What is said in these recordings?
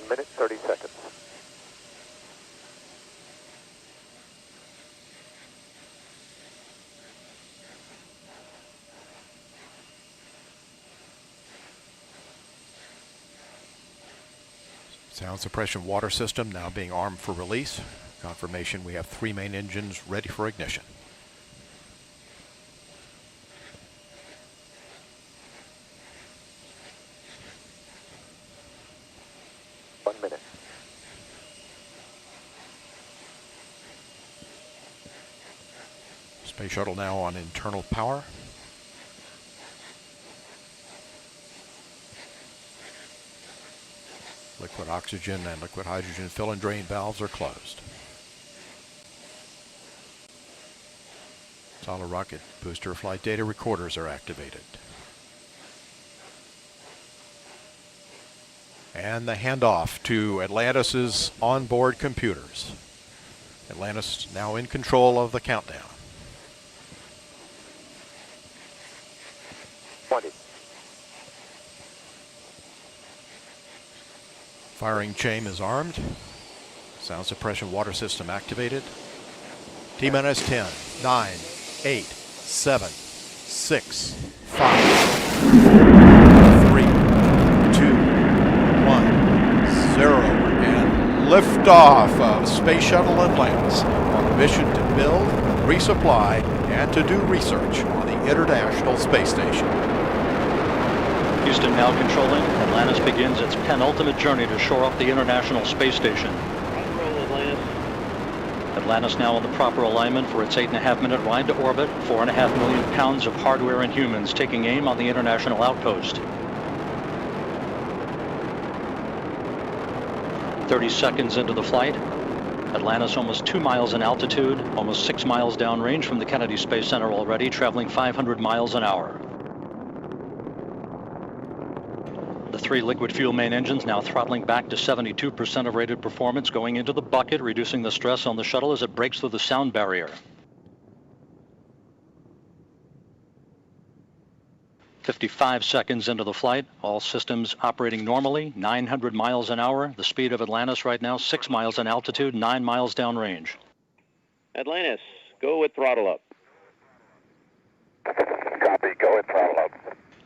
minute, 30 seconds. Sound suppression water system now being armed for release. Confirmation we have 3 main engines ready for ignition. Space Shuttle now on internal power. Liquid oxygen and liquid hydrogen fill and drain valves are closed. Solid rocket booster flight data recorders are activated. And the handoff to Atlantis' onboard computers. Atlantis now in control of the countdown. 20. Firing chain is armed. Sound suppression water system activated. T-minus 10, 9, 8, 7, 6, 5, 3, 2, 1, 0. And liftoff of Space Shuttle Atlantis on a mission to build, resupply, and to do research on the International Space Station. Houston now controlling. Atlantis begins its penultimate journey to shore up the International Space Station. Atlantis now on the proper alignment for its 8.5-minute ride to orbit. 4.5 million pounds of hardware and humans taking aim on the International Outpost. 30 seconds into the flight. Atlantis almost 2 miles in altitude, almost 6 miles downrange from the Kennedy Space Center already, traveling 500 miles an hour. The 3 liquid fuel main engines now throttling back to 72% of rated performance, going into the bucket, reducing the stress on the shuttle as it breaks through the sound barrier. 55 seconds into the flight, all systems operating normally, 900 miles an hour. The speed of Atlantis right now, 6 miles in altitude, 9 miles downrange. Atlantis, go with throttle up. Copy, go with throttle up.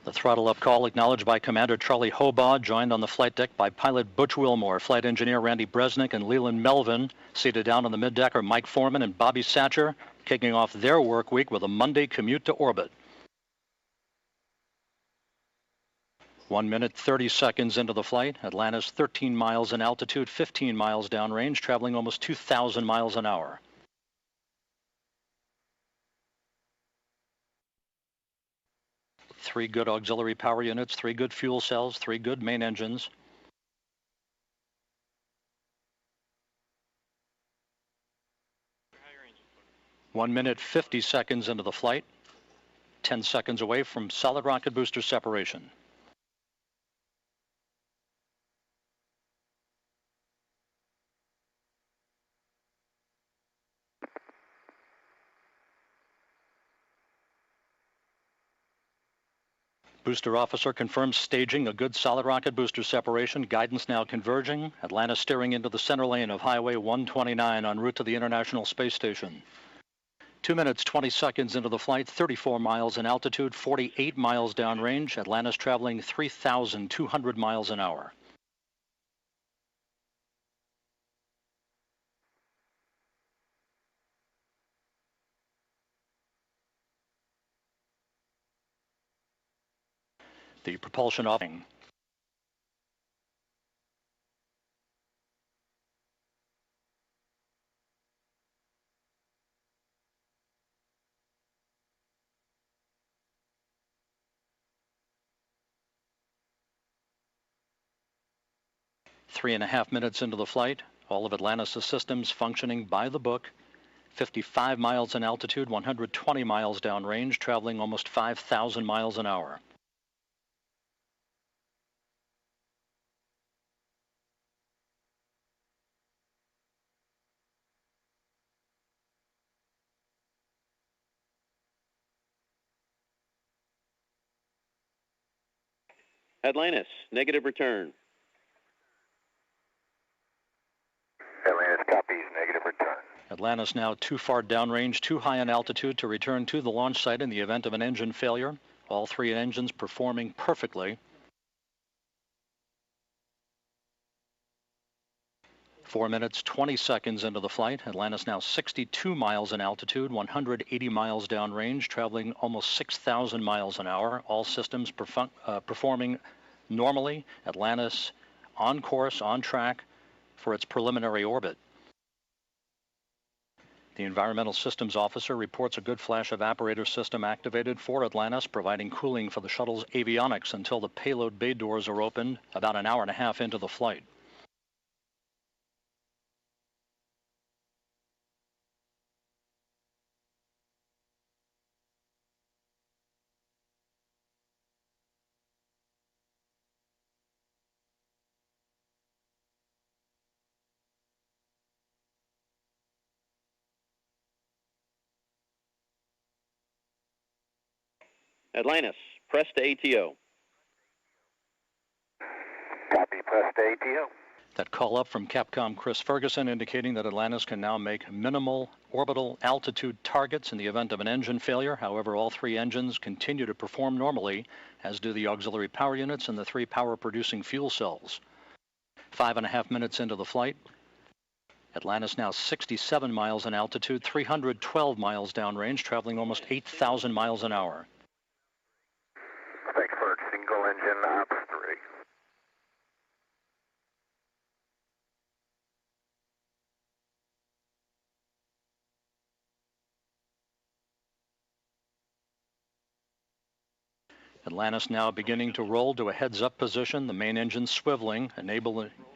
The throttle up call acknowledged by Commander Charlie Hobaugh, joined on the flight deck by pilot Butch Wilmore, flight engineer Randy Bresnick, and Leland Melvin. Seated down on the middeck are Mike Foreman and Bobby Satcher, kicking off their work week with a Monday commute to orbit. 1 minute, 30 seconds into the flight. Atlantis 13 miles in altitude, 15 miles downrange, traveling almost 2,000 miles an hour. Three good auxiliary power units, 3 good fuel cells, 3 good main engines. One minute, 50 seconds into the flight. 10 seconds away from solid rocket booster separation. Booster officer confirms staging a good solid rocket booster separation. Guidance now converging. Atlantis steering into the center lane of Highway 129 en route to the International Space Station. 2 minutes, 20 seconds into the flight, 34 miles in altitude, 48 miles downrange. Atlantis traveling 3,200 miles an hour. The propulsion offing. Three and a half minutes into the flight, all of Atlantis' systems functioning by the book. 55 miles in altitude, 120 miles downrange, traveling almost 5,000 miles an hour. Atlantis, negative return. Atlantis now too far downrange, too high in altitude to return to the launch site in the event of an engine failure. All three engines performing perfectly. 4 minutes, 20 seconds into the flight. Atlantis now 62 miles in altitude, 180 miles downrange, traveling almost 6,000 miles an hour. All systems performing normally. Atlantis on course, on track for its preliminary orbit. The Environmental Systems Officer reports a good flash evaporator system activated for Atlantis, providing cooling for the shuttle's avionics until the payload bay doors are opened about an hour and a half into the flight. Atlantis, press to ATO. Copy, press to ATO. That call up from Capcom Chris Ferguson indicating that Atlantis can now make minimal orbital altitude targets in the event of an engine failure. However, all three engines continue to perform normally, as do the auxiliary power units and the three power-producing fuel cells. 5.5 minutes into the flight, Atlantis now 67 miles in altitude, 312 miles downrange, traveling almost 8,000 miles an hour. Frankfurt, single engine ops 3. Atlantis now beginning to roll to a heads-up position, the main engine swiveling,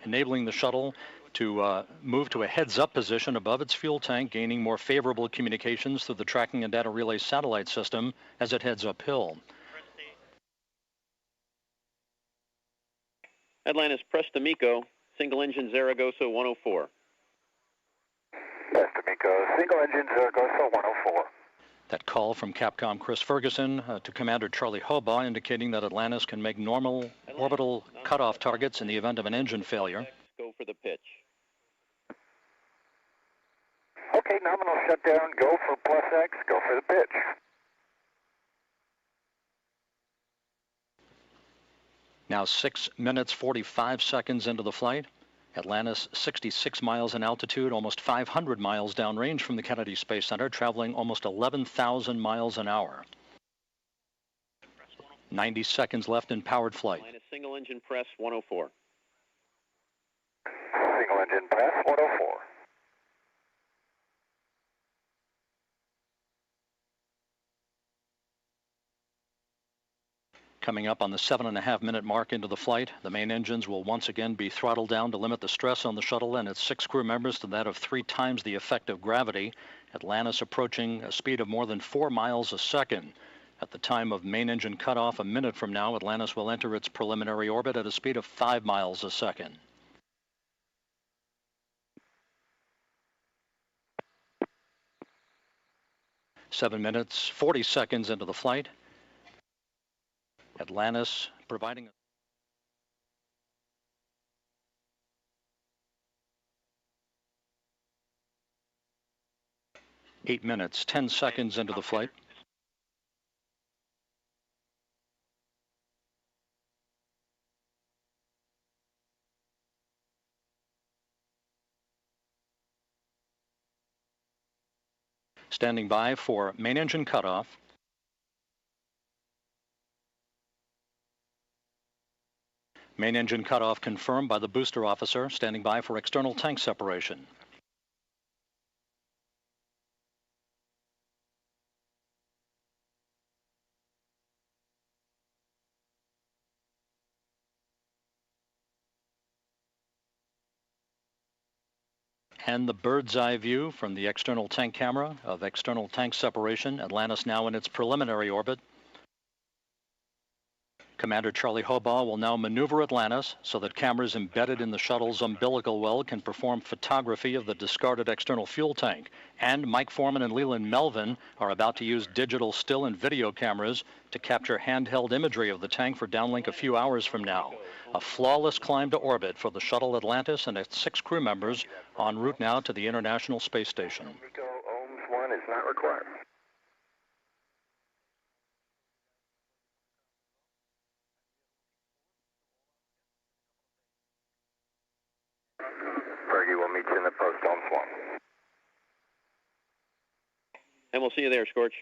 enabling the shuttle to move to a heads-up position above its fuel tank, gaining more favorable communications through the tracking and data relay satellite system as it heads uphill. Atlantis, press to MECO, single engine Zaragoza 104. Press to MECO, single engine Zaragoza 104. That call from Capcom Chris Ferguson to Commander Charlie Hobaugh indicating that Atlantis can make normal orbital cutoff targets in the event of an engine failure. Go for the pitch. Okay, nominal shutdown, go for plus X, go for the pitch. Now 6 minutes, 45 seconds into the flight. Atlantis 66 miles in altitude, almost 500 miles downrange from the Kennedy Space Center, traveling almost 11,000 miles an hour. 90 seconds left in powered flight. Atlantis, single engine press 104. Single engine press 104. Coming up on the 7.5 minute mark into the flight, the main engines will once again be throttled down to limit the stress on the shuttle and its 6 crew members to that of 3 times the effect of gravity. Atlantis approaching a speed of more than 4 miles a second. At the time of main engine cutoff, a minute from now, Atlantis will enter its preliminary orbit at a speed of 5 miles a second. Seven minutes, 40 seconds into the flight. Atlantis providing 8 minutes, 10 seconds into the flight. Standing by for main engine cutoff. Main engine cutoff confirmed by the booster officer, standing by for external tank separation. And the bird's eye view from the external tank camera of external tank separation. Atlantis now in its preliminary orbit. Commander Charlie Hobaugh will now maneuver Atlantis so that cameras embedded in the shuttle's umbilical well can perform photography of the discarded external fuel tank. And Mike Foreman and Leland Melvin are about to use digital still and video cameras to capture handheld imagery of the tank for downlink a few hours from now. A flawless climb to orbit for the shuttle Atlantis and its 6 crew members en route now to the International Space Station. Nico, ohms 1 is not required. Fergie will meet you in the post, ohms 1. And we'll see you there, Scorch.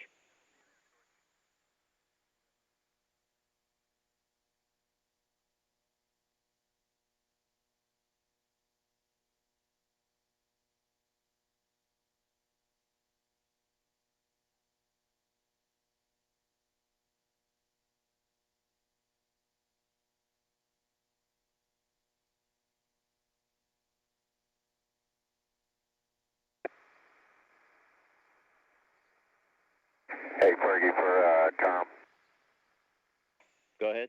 Hey, Fergie, for Tom. Go ahead.